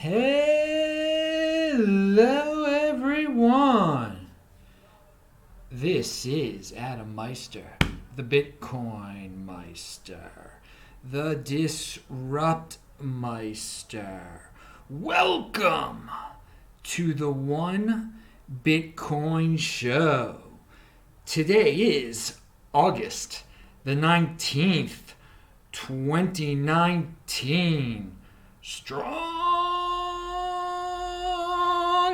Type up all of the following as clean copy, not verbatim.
Hello, everyone. This is Adam Meister, the Bitcoin Meister, the Disrupt Meister. Welcome to the One Bitcoin Show. Today is August the 19th, 2019. Strong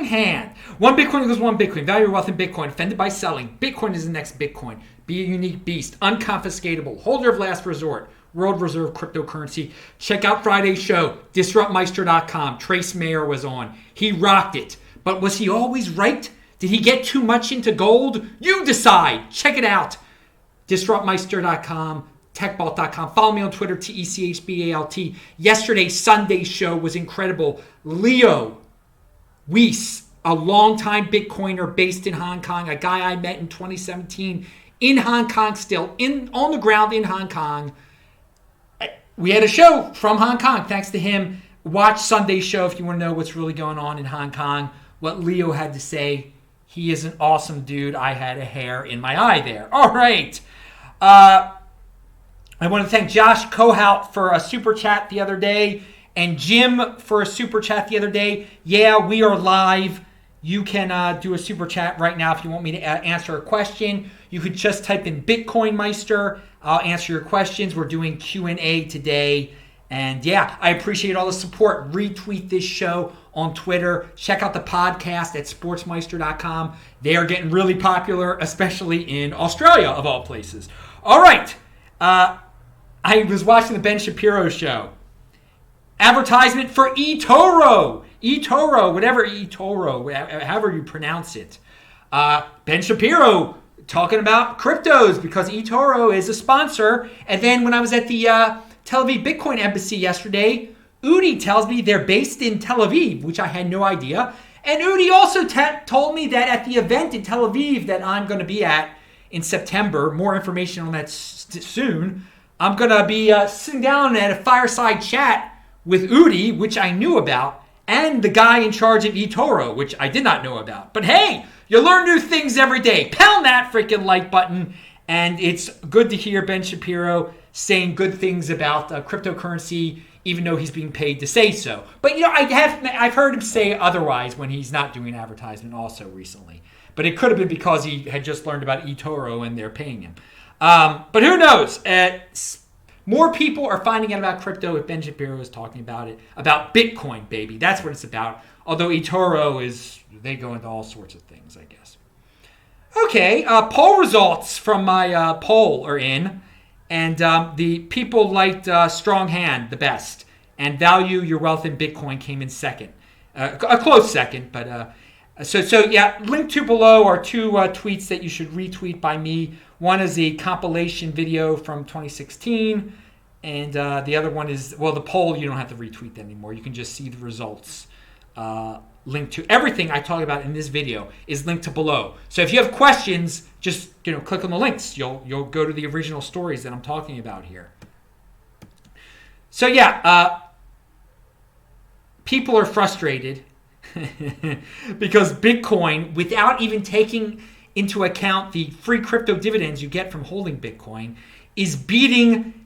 hand. One Bitcoin equals one Bitcoin. Value your wealth in Bitcoin. Offended by selling. Bitcoin is the next Bitcoin. Be a unique beast. Unconfiscatable. Holder of last resort. World reserve cryptocurrency. Check out Friday's show. DisruptMeister.com. Trace Mayer was on. He rocked it. But was he always right? Did he get too much into gold? You decide. Check it out. DisruptMeister.com. techbalt.com. Follow me on Twitter, TECHBALT. Yesterday's Sunday show was incredible. Leo Weiss, a longtime Bitcoiner based in Hong Kong, a guy I met in 2017 in Hong Kong still, on the ground in Hong Kong. We had a show from Hong Kong, thanks to him. Watch Sunday's show if you want to know what's really going on in Hong Kong, what Leo had to say. He is an awesome dude. I had a hair in my eye there. All right. I want to thank Josh Kohout for a super chat the other day and Jim for a super chat the other day. Yeah, we are live. You can do a super chat right now if you want me to answer a question. You could just type in Bitcoin Meister. I'll answer your questions. We're doing Q&A today. And yeah, I appreciate all the support. Retweet this show on Twitter. Check out the podcast at sportsmeister.com. They are getting really popular, especially in Australia, of all places. All right. I was watching the Ben Shapiro show. Advertisement for eToro. eToro, whatever eToro, however you pronounce it. Ben Shapiro talking about cryptos because eToro is a sponsor. And then when I was at the Tel Aviv Bitcoin Embassy yesterday, Udi tells me they're based in Tel Aviv, which I had no idea. And Udi also told me that at the event in Tel Aviv that I'm going to be at in September, more information on that soon, I'm going to be sitting down at a fireside chat with Udi, which I knew about, and the guy in charge of eToro, which I did not know about. But hey, you learn new things every day. Pound that freaking like button. And it's good to hear Ben Shapiro saying good things about cryptocurrency, even though he's being paid to say so. But I've heard him say otherwise when he's not doing advertisement also recently. But it could have been because he had just learned about eToro and they're paying him. But who knows? More people are finding out about crypto if Ben Shapiro is talking about it. About Bitcoin, baby. That's what it's about. Although eToro they go into all sorts of things, I guess. Okay, poll results from my poll are in. And the people liked Strong Hand the best. And Value Your Wealth in Bitcoin came in second. A close second, but... So yeah, linked to below are two tweets that you should retweet by me. One is a compilation video from 2016, and the other one is, well, the poll, you don't have to retweet that anymore. You can just see the results. Linked to everything I talk about in this video is linked to below. So if you have questions, just click on the links. You'll go to the original stories that I'm talking about here. So yeah, people are frustrated because Bitcoin, without even taking into account the free crypto dividends you get from holding Bitcoin, is beating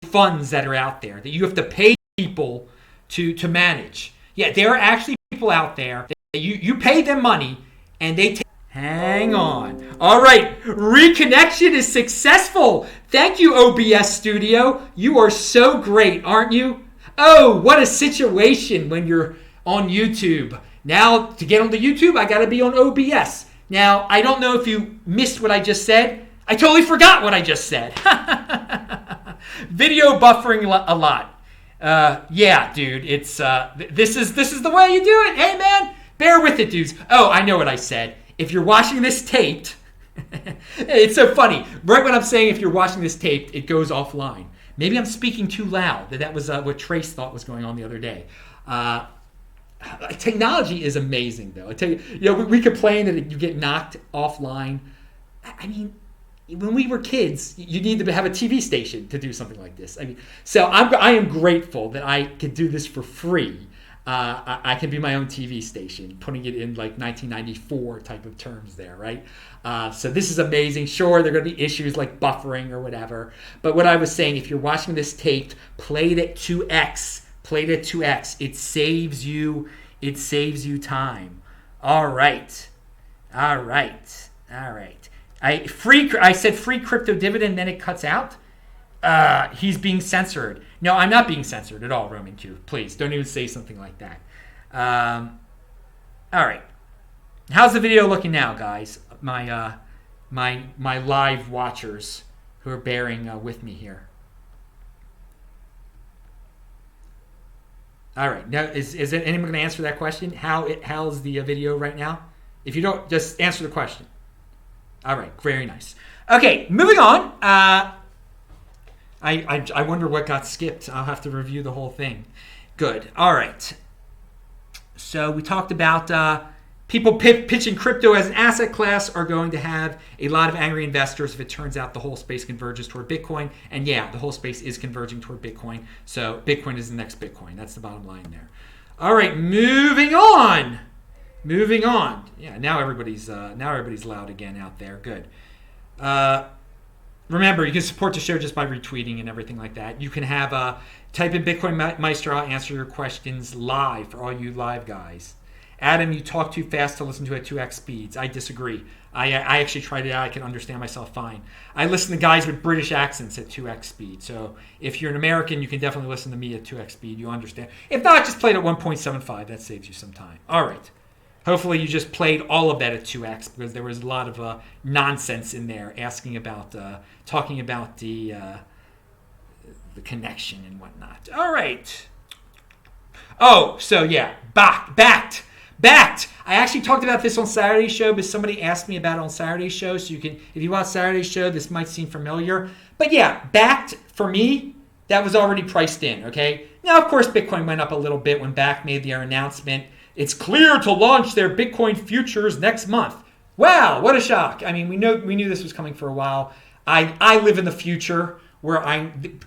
funds that are out there that you have to pay people to manage. Yeah, there are actually people out there that you pay them money and they take... Hang on. All right, reconnection is successful. Thank you, OBS Studio. You are so great, aren't you? Oh, what a situation when you're on YouTube. Now, to get onto YouTube, I got to be on OBS. Now, I don't know if you missed what I just said. I totally forgot what I just said. Video buffering a lot. Yeah, dude, it's this is the way you do it. Hey, man, bear with it, dudes. Oh, I know what I said. If you're watching this taped, it's so funny. Right when I'm saying if you're watching this taped, it goes offline. Maybe I'm speaking too loud. That was what Trace thought was going on the other day. Technology is amazing, though. I tell you, we complain that you get knocked offline. I mean, when we were kids, you need to have a TV station to do something like this. I mean, so I am grateful that I could do this for free. I can be my own TV station, putting it in like 1994 type of terms there, right? So this is amazing. Sure, there are going to be issues like buffering or whatever. But what I was saying, if you're watching this taped, play it at 2x. Play it at 2x. It saves you time. All right. I said free crypto dividend, then it cuts out. He's being censored. No, I'm not being censored at all, Roman Q. Please, don't even say something like that. All right. How's the video looking now, guys? My live watchers who are bearing with me here. All right. Now, is anyone going to answer that question? How's the video right now? If you don't, just answer the question. All right. Very nice. Okay, moving on. I wonder what got skipped. I'll have to review the whole thing. Good. All right. So we talked about people pitching crypto as an asset class are going to have a lot of angry investors if it turns out the whole space converges toward Bitcoin. And yeah, the whole space is converging toward Bitcoin. So Bitcoin is the next Bitcoin. That's the bottom line there. All right, moving on. Yeah, now everybody's loud again out there. Good. Remember, you can support the show just by retweeting and everything like that. You can have type in Bitcoin Meister. I'll answer your questions live for all you live guys. Adam, you talk too fast to listen to at 2x speeds. I disagree. I actually tried it out. I can understand myself fine. I listen to guys with British accents at 2x speed. So if you're an American, you can definitely listen to me at 2x speed. You understand. If not, just play it at 1.75. That saves you some time. All right. Hopefully you just played all of that at 2x because there was a lot of nonsense in there asking about, talking about the connection and whatnot. All right. Oh, so yeah, Bakkt. I actually talked about this on Saturday's show, but somebody asked me about it on Saturday's show. So you can, if you watch Saturday's show, this might seem familiar. But yeah, Bakkt, for me, that was already priced in, okay? Now, of course, Bitcoin went up a little bit when Bakkt made their announcement. It's clear to launch their Bitcoin futures next month. Wow, what a shock. I mean, we knew this was coming for a while. I live in the future where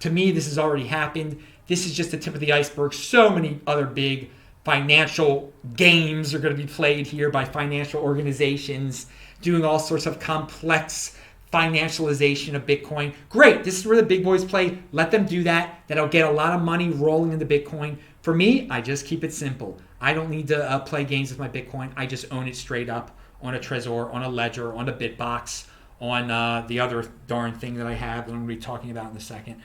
to me, this has already happened. This is just the tip of the iceberg. So many other big financial games are going to be played here by financial organizations doing all sorts of complex financialization of Bitcoin. Great. This is where the big boys play. Let them do that. That'll get a lot of money rolling into Bitcoin. For me, I just keep it simple. I don't need to play games with my Bitcoin. I just own it straight up on a Trezor, on a Ledger, on a Bitbox, on the other darn thing that I have that I'm going to be talking about in a second.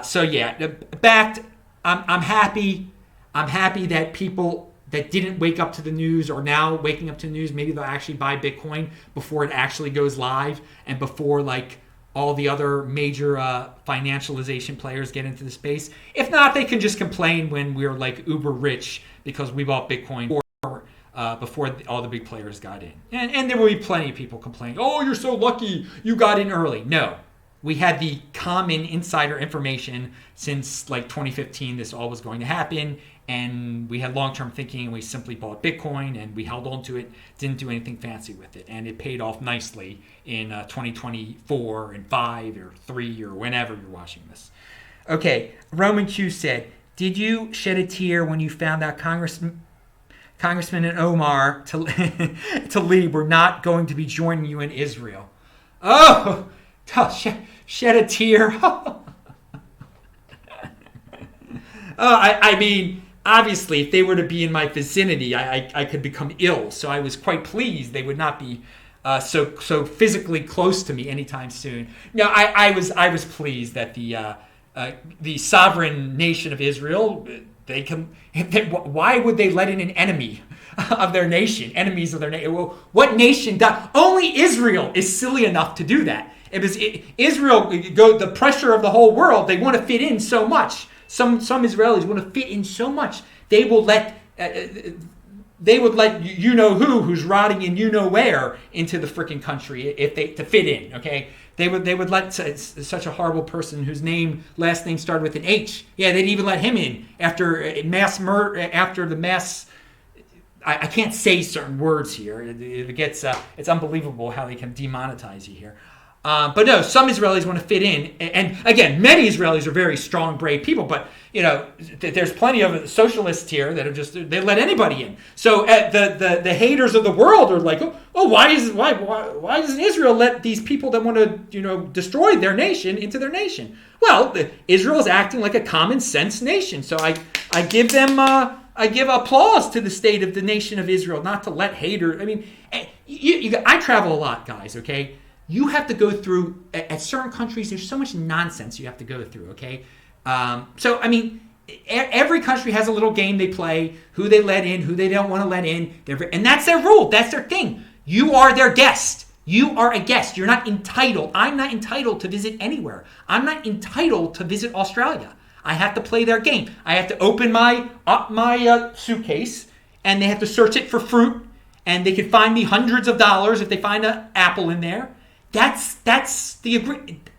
So yeah, Bakkt, I'm happy. I'm happy that people that didn't wake up to the news are now waking up to the news. Maybe they'll actually buy Bitcoin before it actually goes live and before like all the other major financialization players get into the space. If not, they can just complain when we're like uber rich because we bought Bitcoin before all the big players got in. And there will be plenty of people complaining, oh, you're so lucky you got in early. No. We had the common insider information since like 2015 this all was going to happen, and we had long-term thinking, and we simply bought Bitcoin and we held on to it, didn't do anything fancy with it, and it paid off nicely in 2024 and 5 or 3 or whenever you're watching this. Okay, Roman Q said, did you shed a tear when you found out Congressman and Omar Tlaib were not going to be joining you in Israel? Oh, shed a tear. I mean, obviously, if they were to be in my vicinity, I could become ill. So I was quite pleased they would not be so physically close to me anytime soon. No, I was pleased that the sovereign nation of Israel, why would they let in an enemy of their nation? Enemies of their nation. Well, what nation does? Only Israel is silly enough to do that. Israel, the pressure of the whole world, they want to fit in so much. Some Israelis want to fit in so much. They will let you know who's rotting in you know where into the freaking country to fit in. Okay, they would let such a horrible person whose last name started with an H. Yeah, they'd even let him in after mass murder, after the mass. I can't say certain words here. It's unbelievable how they can demonetize you here. But no, some Israelis want to fit in, and again, many Israelis are very strong, brave people. But there's plenty of socialists here that are just they let anybody in. So the haters of the world are like, why doesn't Israel let these people that want to destroy their nation into their nation? Well, Israel is acting like a common sense nation. So I give them I give applause to the state of the nation of Israel, not to let haters. I mean, I travel a lot, guys. Okay. You have to go through, at certain countries, there's so much nonsense you have to go through, okay? So, I mean, every country has a little game they play, who they let in, who they don't want to let in, and that's their rule. That's their thing. You are their guest. You are a guest. You're not entitled. I'm not entitled to visit anywhere. I'm not entitled to visit Australia. I have to play their game. I have to open my suitcase, and they have to search it for fruit, and they can find me hundreds of dollars if they find an apple in there. That's the agreement.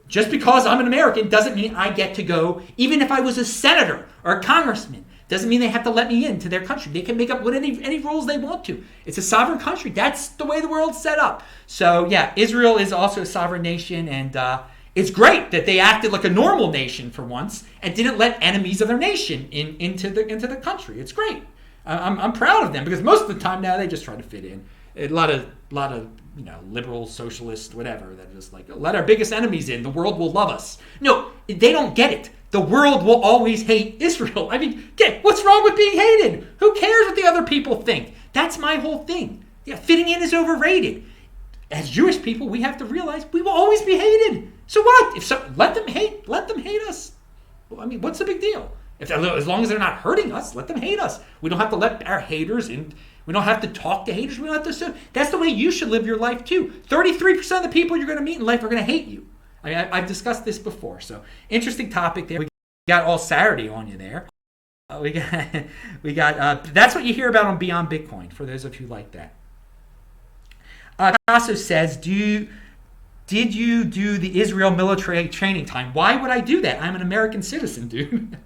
Just because I'm an American doesn't mean I get to go. Even if I was a senator or a congressman, doesn't mean they have to let me into their country. They can make up any rules they want to. It's a sovereign country. That's the way the world's set up. So yeah, Israel is also a sovereign nation, and it's great that they acted like a normal nation for once and didn't let enemies of their nation into the country. It's great. I'm proud of them, because most of the time now they just try to fit in. A lot of liberal, socialist, whatever, that are just like, let our biggest enemies in. The world will love us. No, they don't get it. The world will always hate Israel. I mean, what's wrong with being hated? Who cares what the other people think? That's my whole thing. Yeah, fitting in is overrated. As Jewish people, we have to realize we will always be hated. So what? Let them hate us. Well, I mean, what's the big deal? As long as they're not hurting us, let them hate us. We don't have to let our haters in. We don't have to talk to haters. We don't have to. That's the way you should live your life too. 33% of the people you're going to meet in life are going to hate you. I mean, I've discussed this before. So interesting topic there. We got all Saturday on you there. We got. That's what you hear about on Beyond Bitcoin. For those of you who like that. Picasso says, did you do the Israel military training time? Why would I do that? I'm an American citizen, dude.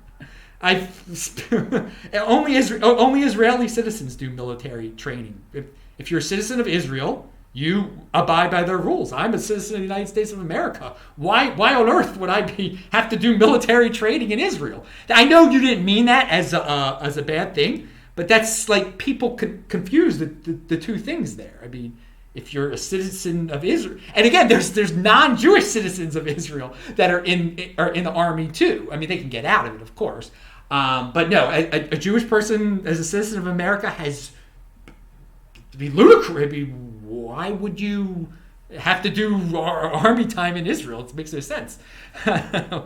Only Israeli citizens do military training. If you're a citizen of Israel, you abide by their rules. I'm a citizen of the United States of America. Why on earth would I have to do military training in Israel? I know you didn't mean that as a bad thing, but that's like people confuse the two things there. I mean, if you're a citizen of Israel, and again, there's non-Jewish citizens of Israel that are in the army too. I mean, they can get out of it, of course, but no, a Jewish person as a citizen of America has to be ludicrous. Why would you have to do army time in Israel? It makes no sense. I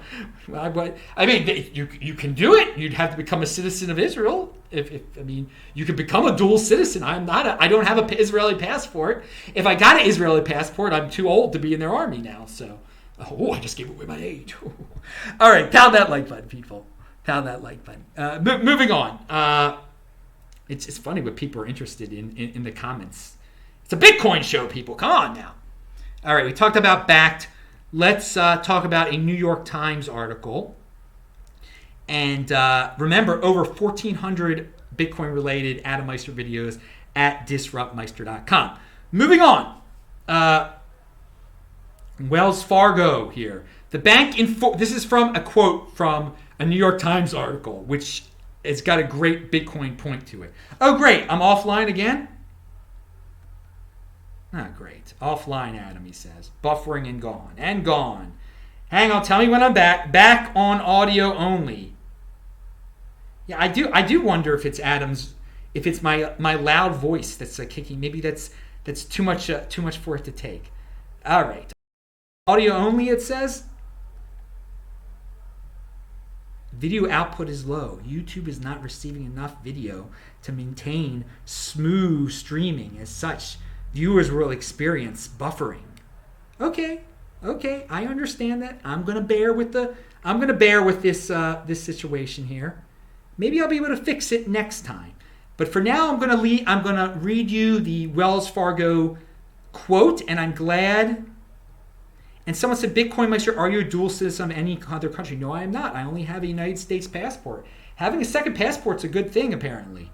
mean, you can do it. You'd have to become a citizen of Israel. You could become a dual citizen. I don't have an Israeli passport. If I got an Israeli passport, I'm too old to be in their army now. So, I just gave away my age. All right, pound that like button, people. Pound that like button. Moving on. It's funny what people are interested in the comments. It's a Bitcoin show, people. Come on now. All right, we talked about Bakkt. Let's talk about a New York Times article. And remember, over 1,400 Bitcoin-related Adam Meister videos at disruptmeister.com. Moving on. Wells Fargo here. The bank this is from a quote from a New York Times article, which has got a great Bitcoin point to it. Oh, great. I'm offline again? Great. Offline, Adam, he says. Buffering and gone. And gone. Hang on. Tell me when I'm back. Back on audio only. Yeah, I do wonder if it's Adam's, if it's my loud voice that's kicking. Maybe that's too much for it to take. All right. Audio only, it says. Video output is low. YouTube is not receiving enough video to maintain smooth streaming. As such, viewers will experience buffering. Okay, I understand that. I'm gonna bear with this this situation here. Maybe I'll be able to fix it next time. But for now, I'm gonna read you the Wells Fargo quote, and I'm glad. And someone said, Bitcoin Meister, are you a dual citizen of any other country? No, I am not. I only have a United States passport. Having a second passport's a good thing, apparently.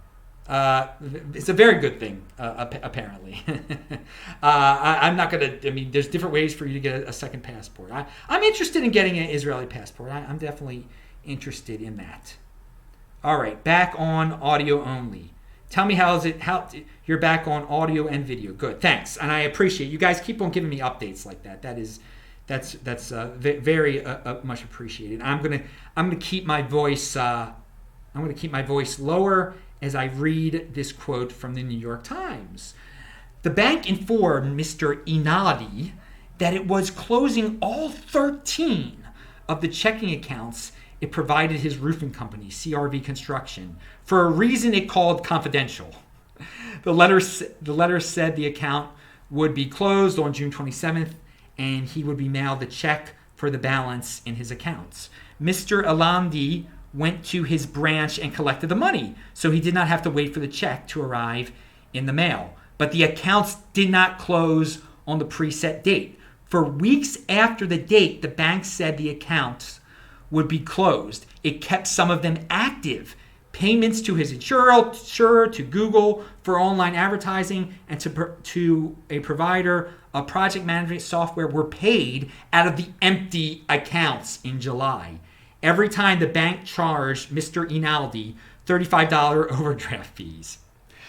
It's a very good thing, apparently. I'm not going to, I mean, there's different ways for you to get a second passport. I'm interested in getting an Israeli passport. I'm definitely interested in that. All right, back on audio only. Tell me how you're back on audio and video. Good, thanks, and I appreciate you guys keep on giving me updates like that. That's very much appreciated. I'm gonna keep my voice lower as I read this quote from the New York Times. The bank informed Mr. Inadi that it was closing all 13 of the checking accounts it provided his roofing company, CRV Construction, for a reason it called confidential. The letter said the account would be closed on June 27th, and he would be mailed the check for the balance in his accounts. Mr. Alandi went to his branch and collected the money, so he did not have to wait for the check to arrive in the mail. But the accounts did not close on the preset date. For weeks after the date, the bank said the accounts would be closed. It kept some of them active. Payments to his insurer, to Google for online advertising, and to a provider of project management software were paid out of the empty accounts in July. Every time the bank charged Mr. Inaldi $35 overdraft fees.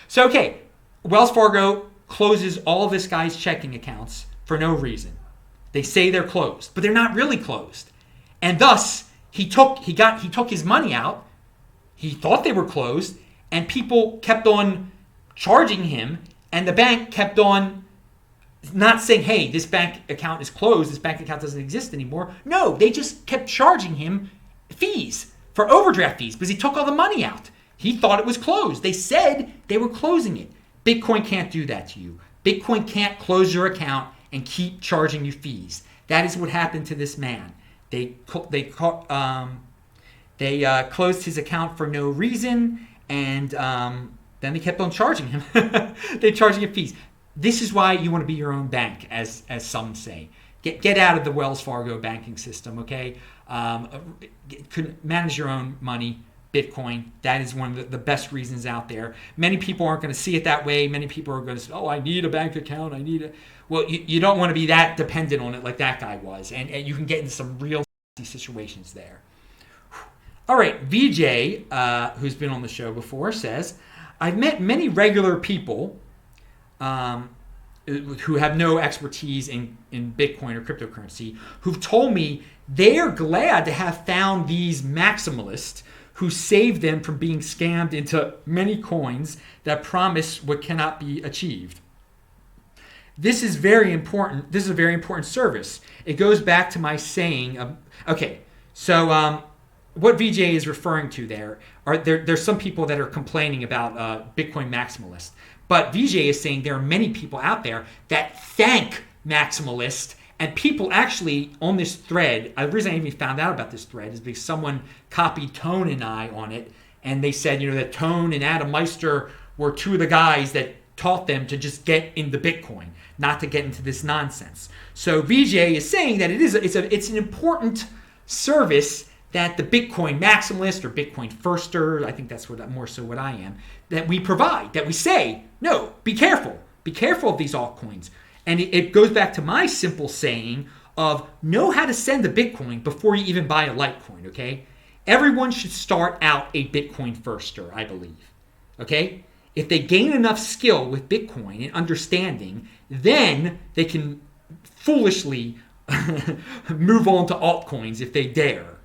So, okay, Wells Fargo closes all of this guy's checking accounts for no reason. They say they're closed, but they're not really closed. And thus, he took his money out. He thought they were closed, and people kept on charging him, and the bank kept on not saying, hey, this bank account is closed, this bank account doesn't exist anymore. No, they just kept charging him fees for overdraft fees because he took all the money out. He thought it was closed. They said they were closing it. Bitcoin can't do that to you. Bitcoin can't close your account and keep charging you fees. That is what happened to this man. They closed his account for no reason, and then they kept on charging him. They're charging him fees. This is why you want to be your own bank, as some say. Get out of the Wells Fargo banking system, okay? Manage your own money. Bitcoin, that is one of the best reasons out there. Many people aren't going to see it that way. Many people are going to say, oh, I need a bank account. I need it. Well, you don't want to be that dependent on it like that guy was. And you can get into some real situations there. All right, VJ, who's been on the show before, says, I've met many regular people who have no expertise in Bitcoin or cryptocurrency who've told me they're glad to have found these maximalists who saved them from being scammed into many coins that promise what cannot be achieved. This is very important. This is a very important service. It goes back to my saying of, okay, so what VJ is referring to there's some people that are complaining about Bitcoin maximalists. But VJ is saying there are many people out there that thank maximalists, and people actually on this thread, the reason I even found out about this thread is because someone copied Tone and I on it, and they said, that Tone and Adam Meister were two of the guys that taught them to just get into Bitcoin, not to get into this nonsense. So VJ is saying that it's an important service that the Bitcoin maximalist or Bitcoin firster, I think that's more so what I am, that we provide, that we say, no, be careful of these altcoins. And it goes back to my simple saying of know how to send a Bitcoin before you even buy a Litecoin, okay? Everyone should start out a Bitcoin firster, I believe, okay? If they gain enough skill with Bitcoin and understanding, then they can foolishly move on to altcoins if they dare.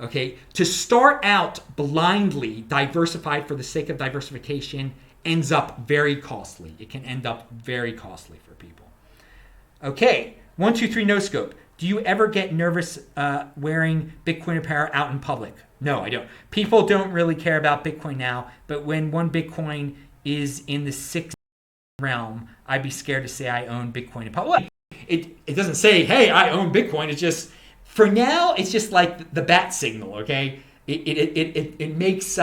Okay, to start out blindly diversified for the sake of diversification ends up very costly. It can end up very costly for people. Okay, 123 no scope. Do you ever get nervous wearing Bitcoin apparel out in public? No, I don't. People don't really care about Bitcoin now, but when one Bitcoin is in the 6 realm, I'd be scared to say I own Bitcoin in public. It doesn't say, hey, I own Bitcoin. It's just, for now, it's just like the bat signal, okay? It makes,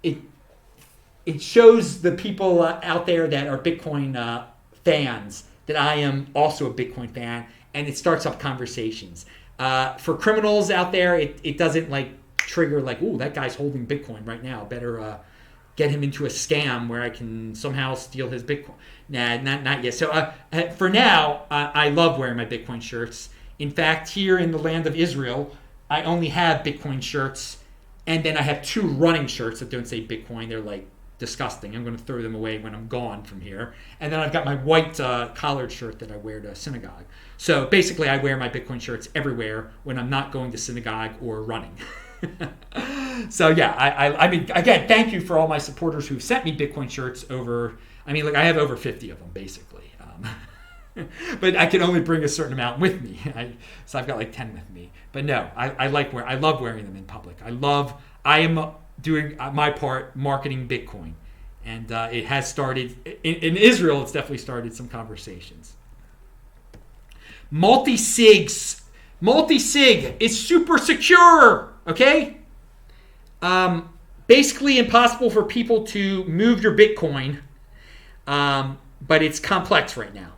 it shows the people out there that are Bitcoin fans that I am also a Bitcoin fan, and it starts up conversations. For criminals out there, it doesn't like trigger like, ooh, that guy's holding Bitcoin right now. Better get him into a scam where I can somehow steal his Bitcoin. Nah, not yet. So for now, I love wearing my Bitcoin shirts. In fact, here in the land of Israel, I only have Bitcoin shirts, and then I have 2 running shirts that don't say Bitcoin. They're like disgusting. I'm going to throw them away when I'm gone from here. And then I've got my white collared shirt that I wear to synagogue. So basically, I wear my Bitcoin shirts everywhere when I'm not going to synagogue or running. So yeah, I mean, again, thank you for all my supporters who've sent me Bitcoin shirts over. I mean, I have over 50 of them basically. But I can only bring a certain amount with me. So I've got like 10 with me. But no, I love wearing them in public. I am doing my part marketing Bitcoin. And it has started, in Israel, it's definitely started some conversations. Multi-sig is super secure, okay? Basically impossible for people to move your Bitcoin, but it's complex right now.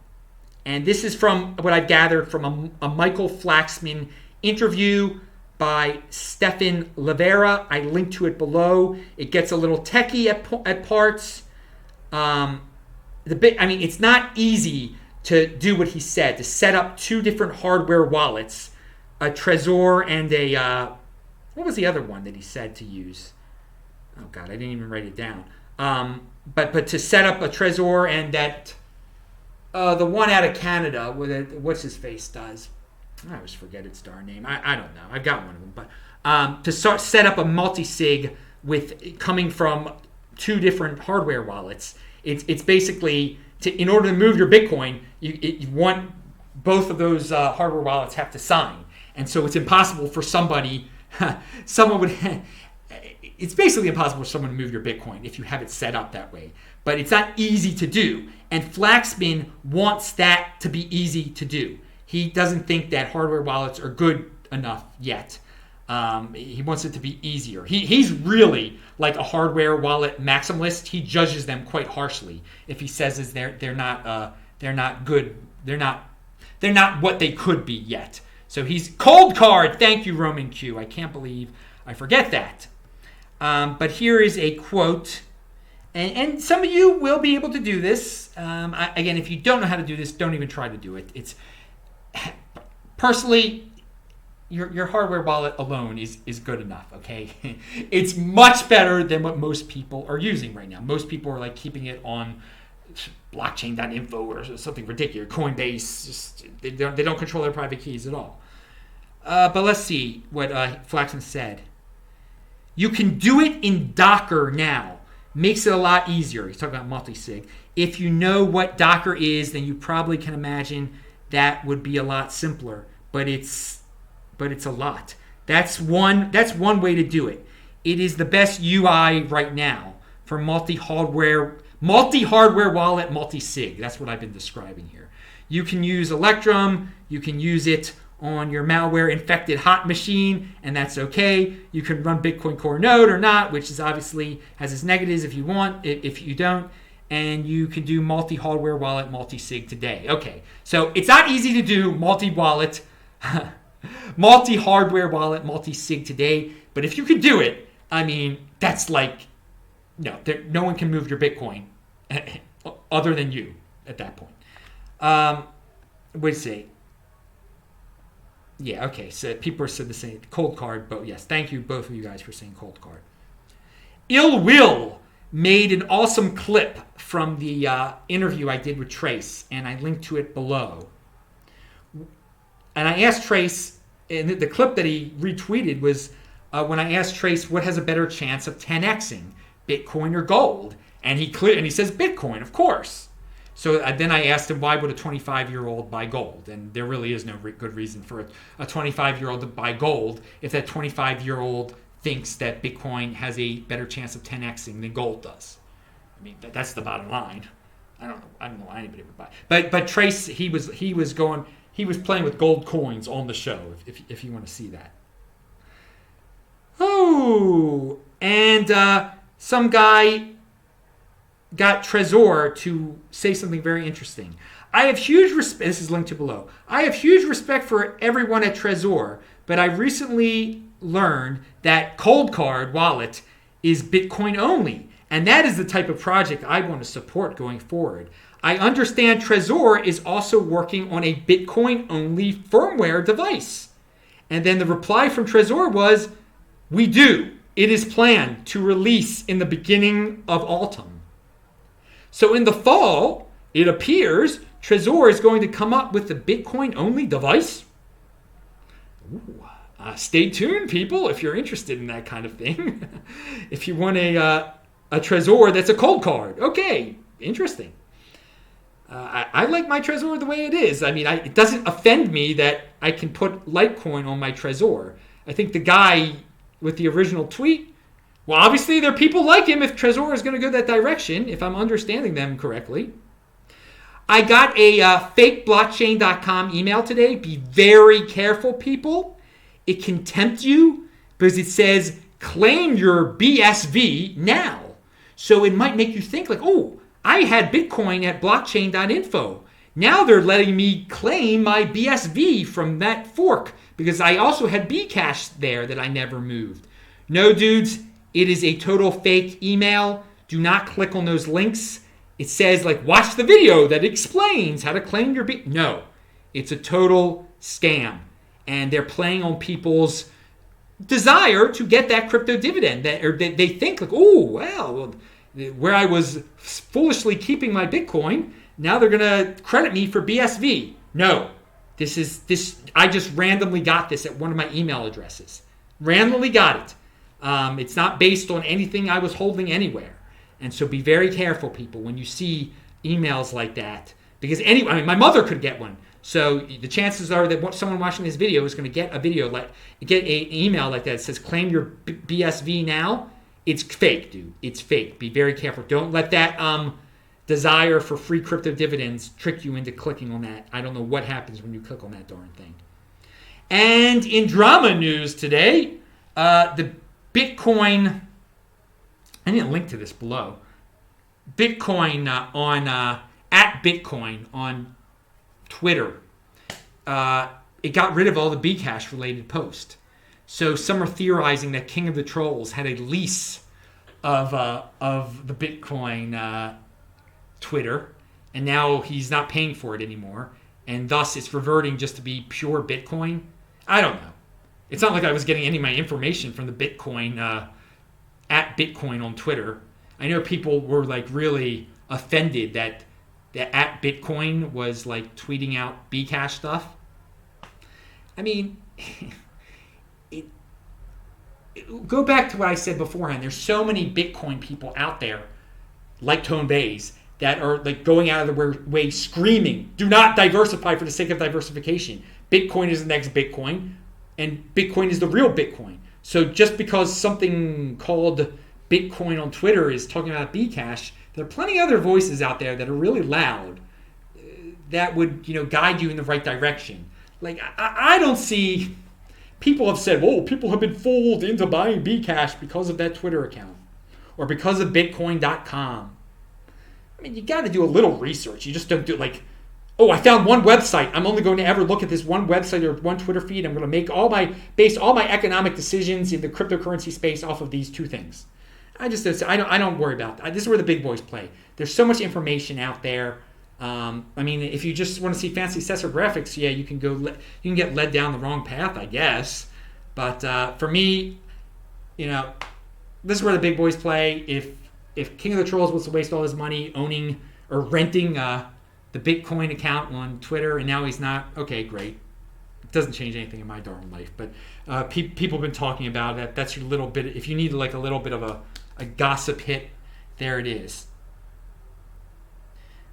And this is from what I've gathered from a Michael Flaxman interview by Stefan Livera. I linked to it below. It gets a little techie at parts. It's not easy to do what he said, to set up 2 different hardware wallets, a Trezor and a, what was the other one that he said to use? Oh God, I didn't even write it down. But to set up a Trezor and that, the one out of Canada, what's his face does. I always forget its darn name. I don't know. I've got one of them. But to set up a multi-sig with coming from 2 different hardware wallets, it's basically, in order to move your Bitcoin, you want both of those hardware wallets have to sign. And so it's impossible for it's basically impossible for someone to move your Bitcoin if you have it set up that way. But it's not easy to do. And Flaxman wants that to be easy to do. He doesn't think that hardware wallets are good enough yet. He wants it to be easier. He's really like a hardware wallet maximalist. He judges them quite harshly if he says they're not good. They're not what they could be yet. So he's cold card. Thank you, Roman Q. I can't believe I forget that. But here is a quote. And some of you will be able to do this. Again, if you don't know how to do this, don't even try to do it. It's personally, your hardware wallet alone is good enough, okay? It's much better than what most people are using right now. Most people are like keeping it on blockchain.info or something ridiculous. Coinbase, they don't control their private keys at all. But let's see what Flaxman said. You can do it in Docker now. Makes it a lot easier. He's talking about multi-sig. If you know what Docker is, then you probably can imagine that would be a lot simpler. But it's a lot. That's one way to do it. It is the best UI right now for multi-hardware wallet, multi-sig. That's what I've been describing here. You can use Electrum. You can use it on your malware-infected hot machine, and that's okay. You can run Bitcoin Core Node or not, which is obviously has its negatives if you want, if you don't. And you can do multi-hardware wallet, multi-sig today. Okay, so it's not easy to do multi-wallet, multi-hardware wallet, multi-sig today, but if you could do it, I mean, that's like, no one can move your Bitcoin other than you at that point. Wait a second. Yeah, okay, so people said the same. Cold card, but yes, thank you both of you guys for saying cold card. Ill Will made an awesome clip from the interview I did with Trace, and I linked to it below. And I asked Trace, and the clip that he retweeted was when I asked Trace what has a better chance of 10xing, Bitcoin or gold? And he says Bitcoin, of course. So then I asked him, why would a 25-year-old buy gold? And there really is no good reason for a 25-year-old to buy gold if that 25-year-old thinks that Bitcoin has a better chance of 10xing than gold does. I mean, that's the bottom line. I don't know why anybody would buy. But Trace, he was playing with gold coins on the show, if you want to see that. Oh, and some guy got Trezor to say something very interesting. I have huge respect. This is linked to below. I have huge respect for everyone at Trezor, but I recently learned that Cold Card wallet is Bitcoin only, And that is the type of project I want to support going forward. I understand Trezor is also working on a Bitcoin-only firmware device. And then the reply from Trezor was, we do. It is planned to release in the beginning of autumn. So in the fall, it appears Trezor is going to come up with the Bitcoin-only device. Ooh, stay tuned, people, if you're interested in that kind of thing. If you want a Trezor that's a cold card. Okay, interesting. I like my Trezor the way it is. I mean, it doesn't offend me that I can put Litecoin on my Trezor. I think the guy with the original tweet, well, obviously there are people like him if Trezor is going to go that direction, if I'm understanding them correctly. I got a fake blockchain.com email today. Be very careful, people. It can tempt you because it says claim your BSV now. So it might make you think like, oh, I had Bitcoin at blockchain.info. Now they're letting me claim my BSV from that fork because I also had Bcash there that I never moved. No, dudes, it is a total fake email. Do not click on those links. It says like, watch the video that explains how to claim your B. No, it's a total scam. And they're playing on people's desire to get that crypto dividend. Or they think like, oh, well, where I was foolishly keeping my Bitcoin, now they're going to credit me for BSV. No, this. I just randomly got this at one of my email addresses. Randomly got it. It's not based on anything I was holding anywhere. And so be very careful, people, when you see emails like that. Because my mother could get one. So the chances are that someone watching this video is going to get a video, get an email like that. It says, claim your BSV now. It's fake, dude. It's fake. Be very careful. Don't let that desire for free crypto dividends trick you into clicking on that. I don't know what happens when you click on that darn thing. And in drama news today, the Bitcoin... I didn't link to this below. Bitcoin at Bitcoin on Twitter. It got rid of all the Bcash related posts. So some are theorizing that King of the Trolls had a lease of the Bitcoin Twitter, and now he's not paying for it anymore, and thus it's reverting just to be pure Bitcoin. I don't know. It's not like I was getting any of my information from the Bitcoin at Bitcoin on Twitter. I know people were like really offended that at Bitcoin was like tweeting out Bcash stuff. I mean, go back to what I said beforehand. There's so many Bitcoin people out there, like Tone Bays, that are like going out of their way screaming, do not diversify for the sake of diversification. Bitcoin is the next Bitcoin, and Bitcoin is the real Bitcoin. So just because something called Bitcoin on Twitter is talking about Bcash, there are plenty of other voices out there that are really loud that would, guide you in the right direction. Like, I don't see... People have said, "Oh, people have been fooled into buying Bcash because of that Twitter account or because of Bitcoin.com." I mean, you got to do a little research. You just don't do like, "Oh, I found one website. I'm only going to ever look at this one website or one Twitter feed. I'm going to base all my economic decisions in the cryptocurrency space off of these two things." I don't worry about that. This is where the big boys play. There's so much information out there. I mean, if you just want to see fancy sensor graphics, yeah, you can get led down the wrong path, I guess. But for me, this is where the big boys play. If King of the Trolls was to waste all his money owning or renting the Bitcoin account on Twitter, and now he's not, okay, great. It doesn't change anything in my darn life. But people have been talking about that. That's your little bit. If you need like a little bit of a gossip hit, there it is.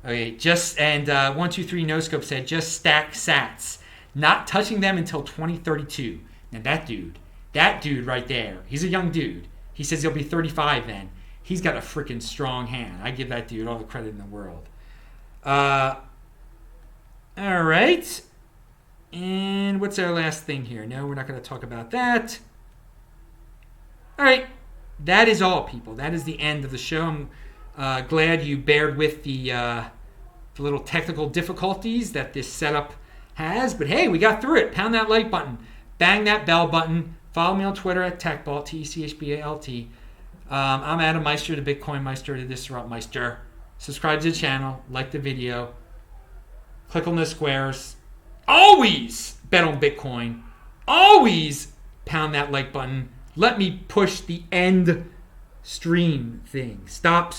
Okay, 123 No Scope said, just stack sats, not touching them until 2032. Now that dude right there, he's a young dude. He says he'll be 35 then. He's got a freaking strong hand. I give that dude all the credit in the world. All right. And what's our last thing here? No, we're not going to talk about that. All right. That is all, people. That is the end of the show. I'm glad you bared with the little technical difficulties that this setup has. But hey, we got through it. Pound that like button. Bang that bell button. Follow me on Twitter at TechBalt, TechBalt. I'm Adam Meister, the Bitcoin Meister, the Disrupt Meister. Subscribe to the channel, like the video, click on the squares. Always bet on Bitcoin. Always pound that like button. Let me push the end stream thing. Stop.